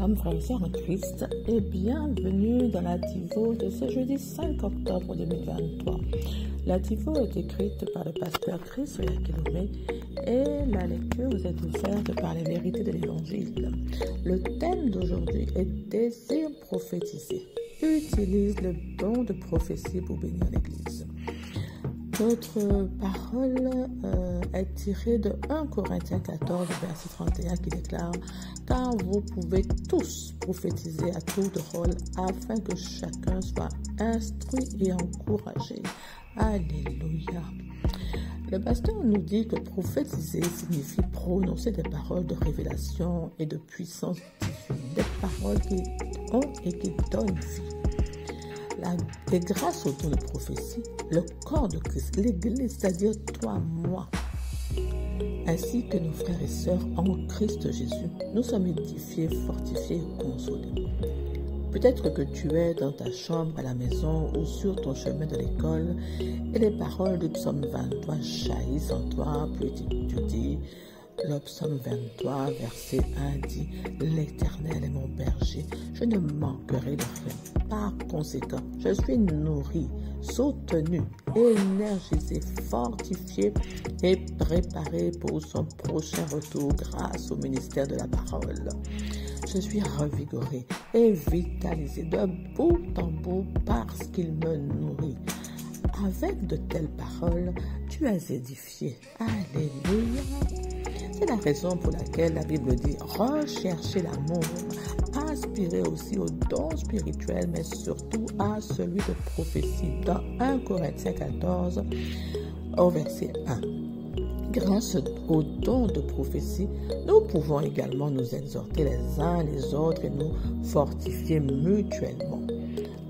Shalom frères et sœurs en Christ et bienvenue dans la Tifo de ce jeudi 5 octobre 2023. La Tifo est écrite par le pasteur Chris Oyakilome et la lecture vous est offerte par les vérités de l'Évangile. Le thème d'aujourd'hui est désir prophétisé. Utilise le don de prophétie pour bénir l'Église. Notre parole est tirée de 1 Corinthiens 14, verset 31 qui déclare « Car vous pouvez tous prophétiser à tour de rôle afin que chacun soit instruit et encouragé. » Alléluia. Le pasteur nous dit que prophétiser signifie prononcer des paroles de révélation et de puissance divine, des paroles qui ont et qui donnent vie. Et grâce au don de prophétie, le corps de Christ, l'Église, c'est-à-dire toi, moi, ainsi que nos frères et sœurs en Christ Jésus, nous sommes édifiés, fortifiés et consolés. Peut-être que tu es dans ta chambre à la maison ou sur ton chemin de l'école et les paroles du psaume 23 jaillissent en toi, puis tu dis... Le psaume 23, verset 1 dit « L'Éternel est mon berger, je ne manquerai de rien. Par conséquent, je suis nourri, soutenu, énergisé, fortifié et préparé pour son prochain retour grâce au ministère de la parole. Je suis revigoré et vitalisé de bout en bout parce qu'il me nourrit. » Avec de telles paroles, tu es édifié. Alléluia. C'est la raison pour laquelle la Bible dit « Recherchez l'amour, aspirez aussi aux dons spirituels, mais surtout à celui de prophétie. » Dans 1 Corinthiens 14, au verset 1. Grâce aux dons de prophétie, nous pouvons également nous exhorter les uns les autres et nous fortifier mutuellement.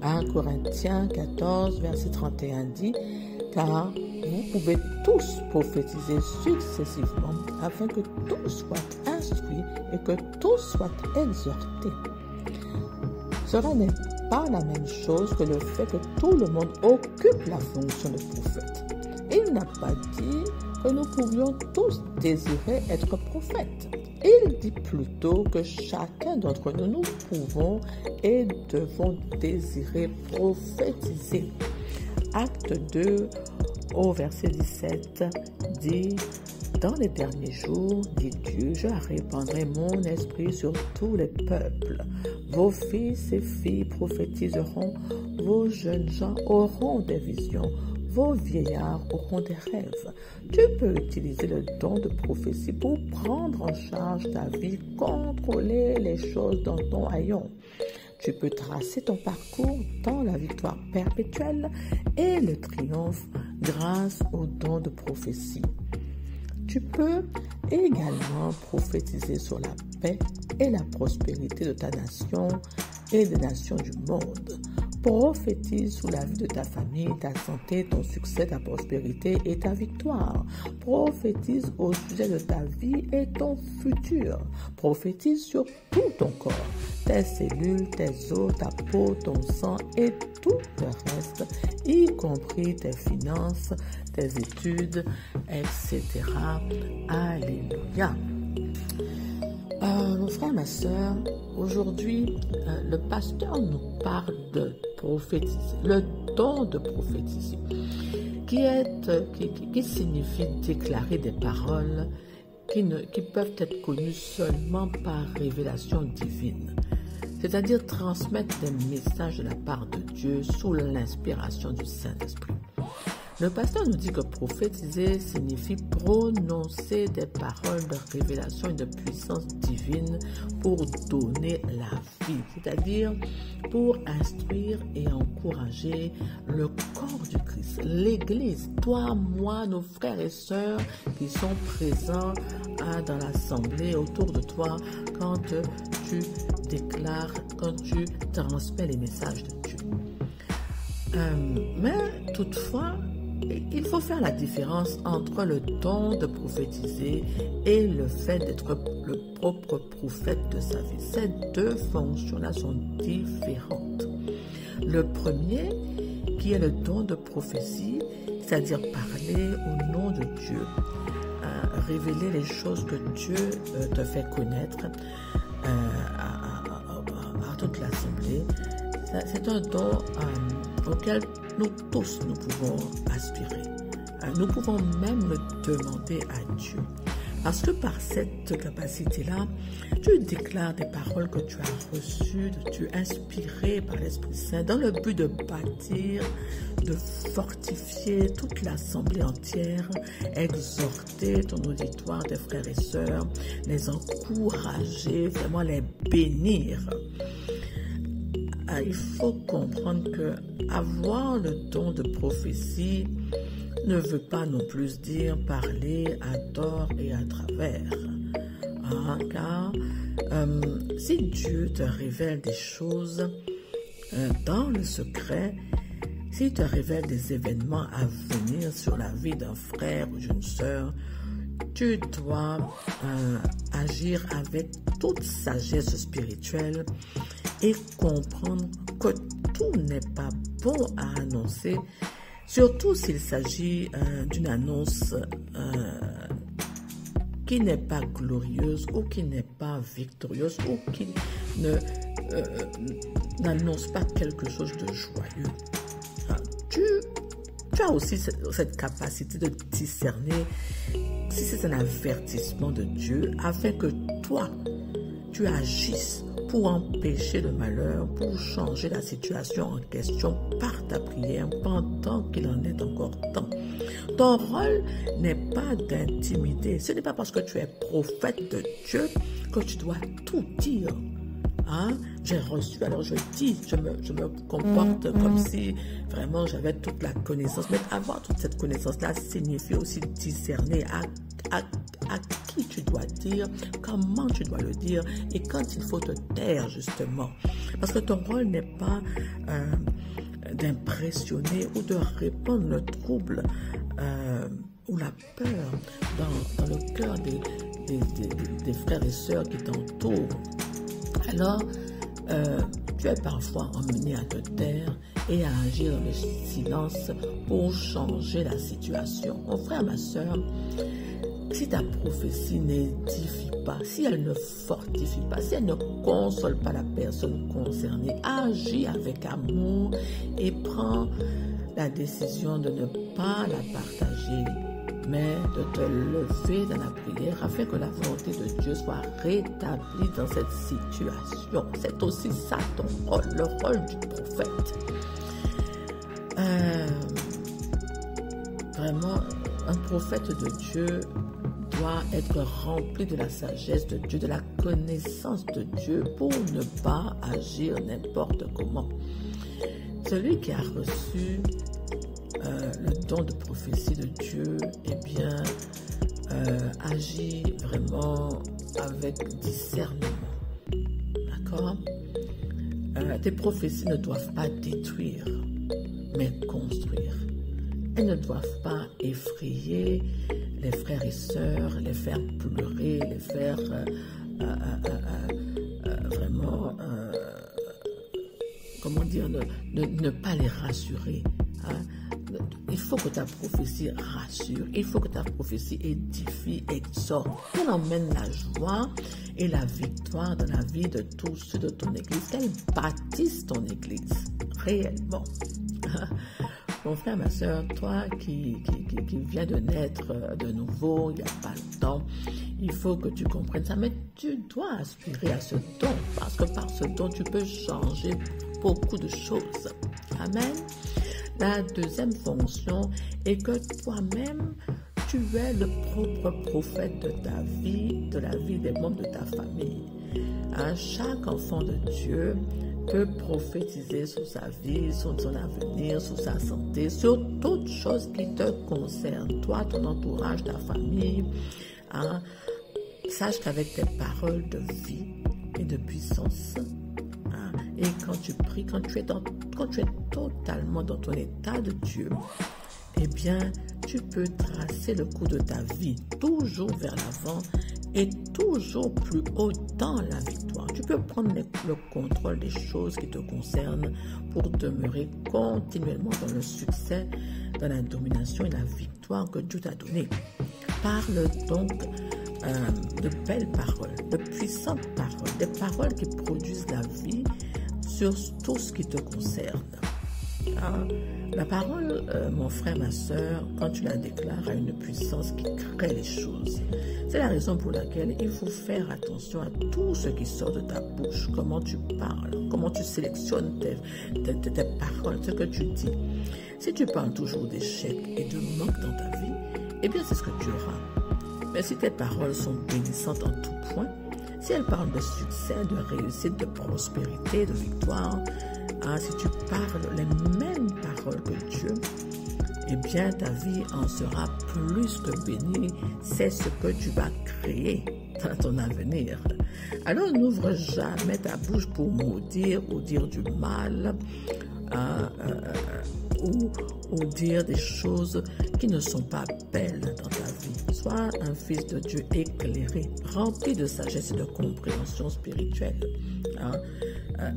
1 Corinthiens 14, verset 31 dit « Car vous pouvez tous prophétiser successivement afin que tous soient instruits et que tous soient exhortés. » Cela n'est pas la même chose que le fait que tout le monde occupe la fonction de prophète. Il n'a pas dit que nous pouvions tous désirer être prophètes. Il dit plutôt que chacun d'entre nous, nous pouvons et devons désirer prophétiser. Acte 2, au verset 17, dit « Dans les derniers jours, dit Dieu, je répandrai mon esprit sur tous les peuples. Vos fils et filles prophétiseront, vos jeunes gens auront des visions. Vos vieillards auront des rêves. » Tu peux utiliser le don de prophétie pour prendre en charge ta vie, contrôler les choses dans ton haillon. Tu peux tracer ton parcours dans la victoire perpétuelle et le triomphe grâce au don de prophétie. Tu peux également prophétiser sur la paix et la prospérité de ta nation et des nations du monde. Prophétise sur la vie de ta famille, ta santé, ton succès, ta prospérité et ta victoire. Prophétise au sujet de ta vie et ton futur. Prophétise sur tout ton corps, tes cellules, tes os, ta peau, ton sang et tout le reste, y compris tes finances, tes études, etc. Alléluia. Mon frère, ma soeur, aujourd'hui, le pasteur nous parle de prophétiser, le don de prophétiser, qui signifie déclarer des paroles qui peuvent être connues seulement par révélation divine, c'est-à-dire transmettre des messages de la part de Dieu sous l'inspiration du Saint-Esprit. Le pasteur nous dit que prophétiser signifie prononcer des paroles de révélation et de puissance divine pour donner la vie, c'est-à-dire pour instruire et encourager le corps du Christ, l'Église, toi, moi, nos frères et sœurs qui sont présents dans l'assemblée autour de toi quand tu déclares, quand tu transmets les messages de Dieu. Mais toutefois, il faut faire la différence entre le don de prophétiser et le fait d'être le propre prophète de sa vie. Ces deux fonctions-là sont différentes. Le premier, qui est le don de prophétie, c'est-à-dire parler au nom de Dieu, révéler les choses que Dieu te fait connaître toute l'assemblée. C'est un don auquel nous tous, nous pouvons aspirer. Nous pouvons même le demander à Dieu. Parce que par cette capacité-là, tu déclares des paroles que tu as reçues, tu es inspiré par l'Esprit Saint dans le but de bâtir, de fortifier toute l'assemblée entière, exhorter ton auditoire, tes frères et sœurs, les encourager, vraiment les bénir. Il faut comprendre que avoir le don de prophétie ne veut pas non plus dire parler à tort et à travers. Car si Dieu te révèle des choses dans le secret, s'il te révèle des événements à venir sur la vie d'un frère ou d'une sœur, tu dois agir avec toute sagesse spirituelle et comprendre que tout n'est pas bon à annoncer, surtout s'il s'agit d'une annonce qui n'est pas glorieuse ou qui n'est pas victorieuse ou qui n'annonce pas quelque chose de joyeux. Tu as aussi cette capacité de discerner si c'est un avertissement de Dieu afin que toi, tu agisses pour empêcher le malheur, pour changer la situation en question par ta prière pendant qu'il en est encore temps. Ton rôle n'est pas d'intimider. Ce n'est pas parce que tu es prophète de Dieu que tu dois tout dire. J'ai reçu, alors je dis, je me comporte comme si vraiment j'avais toute la connaissance. Mais avoir toute cette connaissance-là signifie aussi discerner à qui tu dois dire, comment tu dois le dire et quand il faut te taire justement. Parce que ton rôle n'est pas d'impressionner ou de répandre le trouble ou la peur dans le cœur des frères et sœurs qui t'entourent. Alors, tu es parfois emmené à te taire et à agir dans le silence pour changer la situation. Mon frère, ma soeur, si ta prophétie n'édifie pas, si elle ne fortifie pas, si elle ne console pas la personne concernée, agis avec amour et prends la décision de ne pas la partager, mais de te lever dans la prière afin que la volonté de Dieu soit rétablie dans cette situation. C'est aussi ça ton rôle, le rôle du prophète. Vraiment, un prophète de Dieu doit être rempli de la sagesse de Dieu, de la connaissance de Dieu pour ne pas agir n'importe comment. Celui qui a reçu le don de prophétie de Dieu, eh bien, agit vraiment avec discernement. D'accord? Tes prophéties ne doivent pas détruire, mais construire. Elles ne doivent pas effrayer les frères et sœurs, les faire pleurer, les faire vraiment, comment dire, ne pas les rassurer. Il faut que ta prophétie rassure, il faut que ta prophétie édifie, exhorte, qu'elle emmène la joie et la victoire dans la vie de tous ceux de ton église, qu'elle bâtisse ton église réellement. Mon frère, ma soeur, toi qui viens de naître de nouveau, il n'y a pas longtemps, il faut que tu comprennes ça, mais tu dois aspirer à ce don, parce que par ce don, tu peux changer beaucoup de choses. Amen. La deuxième fonction est que toi-même, tu es le propre prophète de ta vie, de la vie des membres de ta famille. Chaque enfant de Dieu peut prophétiser sur sa vie, sur son avenir, sur sa santé, sur toutes choses qui te concernent, toi, ton entourage, ta famille. Sache qu'avec tes paroles de vie et de puissance, et quand tu pries, quand tu es totalement dans ton état de Dieu, eh bien, tu peux tracer le cours de ta vie toujours vers l'avant et toujours plus haut dans la victoire. Tu peux prendre le contrôle des choses qui te concernent pour demeurer continuellement dans le succès, dans la domination et la victoire que Dieu t'a donnée. Parle donc de belles paroles, de puissantes paroles, des paroles qui produisent la vie sur tout ce qui te concerne. La parole, mon frère, ma soeur, quand tu la déclares, a une puissance qui crée les choses. C'est la raison pour laquelle il faut faire attention à tout ce qui sort de ta bouche, comment tu parles, comment tu sélectionnes tes paroles, ce que tu dis. Si tu parles toujours d'échecs et de manque dans ta vie, eh bien c'est ce que tu auras. Mais si tes paroles sont bénissantes en tout point, si elles parlent de succès, de réussite, de prospérité, de victoire, si tu parles les mêmes paroles que Dieu, eh bien ta vie en sera plus que bénie. C'est ce que tu vas créer dans ton avenir. Alors n'ouvre jamais ta bouche pour maudire ou dire du mal ou dire des choses qui ne sont pas belles dans ta vie. Sois un fils de Dieu éclairé, rempli de sagesse et de compréhension spirituelle.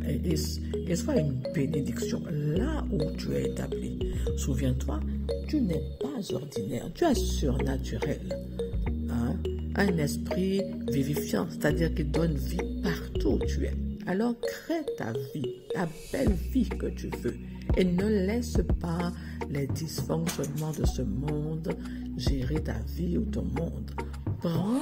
Et sois une bénédiction là où tu es établi. Souviens-toi, tu n'es pas ordinaire, tu es surnaturel. Un esprit vivifiant, c'est-à-dire qui donne vie partout où tu es. Alors crée ta vie, la belle vie que tu veux. Et ne laisse pas les dysfonctionnements de ce monde gérer ta vie ou ton monde. Prends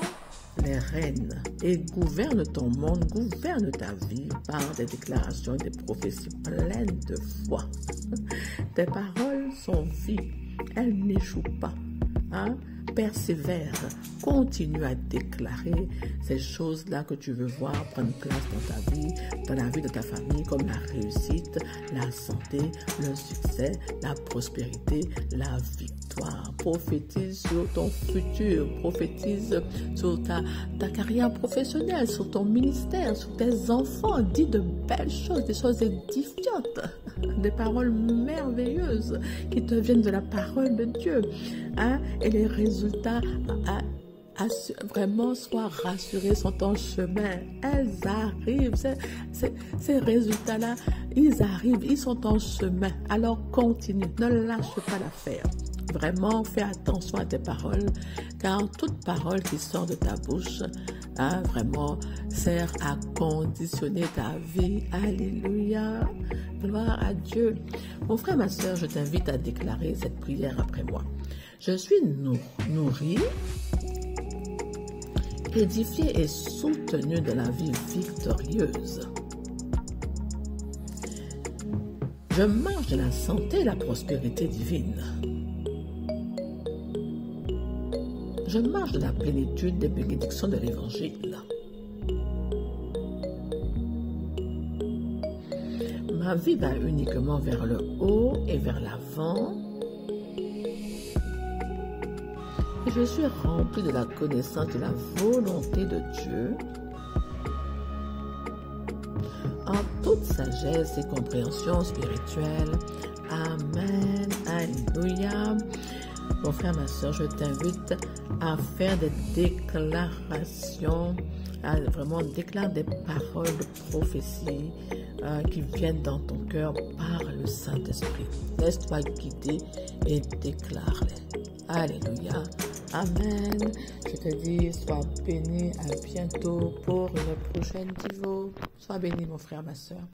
les rênes et gouverne ton monde, gouverne ta vie par des déclarations et des prophéties pleines de foi. Tes paroles sont vie, elles n'échouent pas. Persévère, continue à déclarer ces choses-là que tu veux voir prendre place dans ta vie, dans la vie de ta famille, comme la réussite, la santé, le succès, la prospérité, la victoire. Prophétise sur ton futur, prophétise sur ta carrière professionnelle, sur ton ministère, sur tes enfants. Dis de belles choses, des choses édifiantes, des paroles merveilleuses qui te viennent de la parole de Dieu. Et les résultats vraiment sois rassurés sur ton chemin. Elles arrivent. Ces résultats-là, ils arrivent, ils sont en chemin. Alors continue, ne lâche pas l'affaire. Vraiment, fais attention à tes paroles, car toute parole qui sort de ta bouche, vraiment sert à conditionner ta vie. Alléluia. Gloire à Dieu. Mon frère, ma soeur, je t'invite à déclarer cette prière après moi. Je suis nourri, édifié et soutenu de la vie victorieuse. Je marche de la santé et la prospérité divine. Je marche de la plénitude des bénédictions de l'Évangile. Ma vie va uniquement vers le haut et vers l'avant. Je suis rempli de la connaissance de la volonté de Dieu en toute sagesse et compréhension spirituelle. Amen. Alléluia. Mon frère, ma soeur, je t'invite à faire des déclarations, à vraiment déclarer des paroles de prophétie qui viennent dans ton cœur par le Saint-Esprit. Laisse-toi guider et déclare-les. Alléluia. Amen. Je te dis, sois béni. À bientôt pour une prochaine Divo. Sois béni, mon frère, ma soeur.